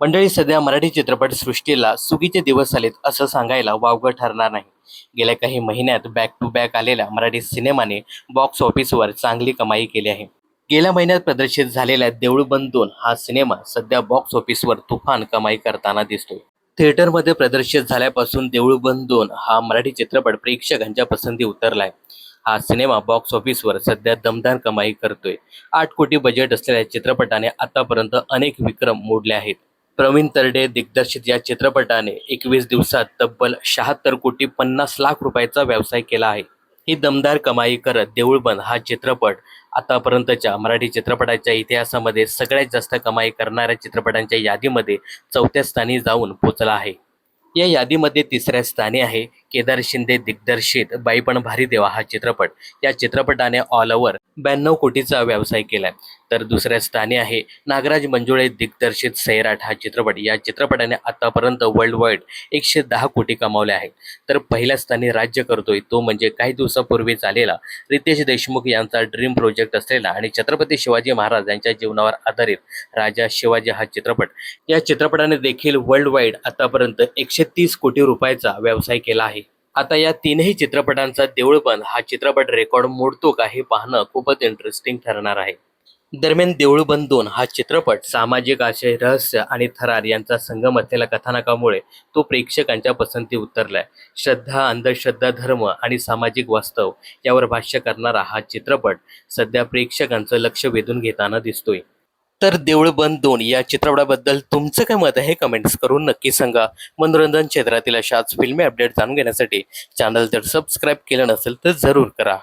मंडळी, सध्या मराठी चित्रपट सृष्टीला सुगीचे दिवस आलेत असं सांगायला वावगं ठरणार नाही. गेल्या काही महिन्यात बॅक टू बॅक आलेल्या मराठी सिनेमाने बॉक्स ऑफिसवर चांगली कमाई केली आहे. गेल्या महिन्यात प्रदर्शित झालेला देऊळ बंद 2 हा सिनेमा सध्या बॉक्स ऑफिसवर तुफान कमाई करताना दिसतोय. थिएटरमध्ये प्रदर्शित झाल्यापासून देऊळ बंद 2 हा मराठी चित्रपट प्रेक्षकांच्या पसंती उतरलाय. हा सिनेमा बॉक्स ऑफिसवर सध्या दमदार कमाई करतोय. 8 कोटी बजेट असलेल्या चित्रपटाने आतापर्यंत अनेक विक्रम मोडले आहेत. प्रवीण तरडे दिग्दर्शित या चित्रपटाने 21 दिवसात तब्बल 76 कोटी 50 लाख रुपयाचा व्यवसाय केला आहे. ही दमदार कमाई करत देऊळ बंद हा चित्रपट आतापर्यंतच्या मराठी चित्रपटाच्या इतिहासामध्ये सगळ्यात जास्त कमाई करणाऱ्या चित्रपटांच्या यादीमध्ये 4थ्या स्थानी जाऊन पोचला आहे. या यादीमध्ये 3ऱ्या स्थानी आहे केदार शिंदे दिग्दर्शित बाई पण भारी देवा हा चित्रपट. या चित्रपटाने ऑल ओव्हर 92 कोटीचा व्यवसाय केलाय. तर 2ऱ्या स्थानी आहे नागराज मंजुळे दिग्दर्शित सैराट हा चित्रपट. या चित्रपटाने आतापर्यंत वर्ल्ड वाईड 110 कोटी कमावले आहेत. तर पहिल्या स्थानी राज्य करतोय तो म्हणजे काही दिवसापूर्वी झालेला रितेश देशमुख यांचा ड्रीम प्रोजेक्ट असलेला आणि छत्रपती शिवाजी महाराज यांच्या जीवनावर आधारित राजा शिवाजी हा चित्रपट. या चित्रपटाने देखील वर्ल्ड वाईड आतापर्यंत 130 कोटी रुपयाचा व्यवसाय केला आहे. आता या तीनही चित्रपटांचा देऊळ बंद हा चित्रपट रेकॉर्ड मोडतो का हे पाहणं खूपच इंटरेस्टिंग ठरणार आहे. दरम्यान देऊळ बंद 2 हा चित्रपट सामाजिक आशय, रहस्य आणि थरार यांचा संगम असलेल्या कथानकामुळे तो प्रेक्षकांच्या पसंती उतरलाय. श्रद्धा, अंधश्रद्धा, धर्म आणि सामाजिक वास्तव यावर भाष्य करणारा हा चित्रपट सध्या प्रेक्षकांचं लक्ष वेधून घेताना दिसतोय. तर देऊळ बंद 2 या चित्रपटाबद्दल तुमचं काय मत आहे हे कमेंट्स करून नक्की सांगा. मनोरंजन क्षेत्रातील अशाच फिल्मी अपडेट जाणून घेण्यासाठी चॅनल जर सबस्क्राईब केलं नसेल तर जरूर करा.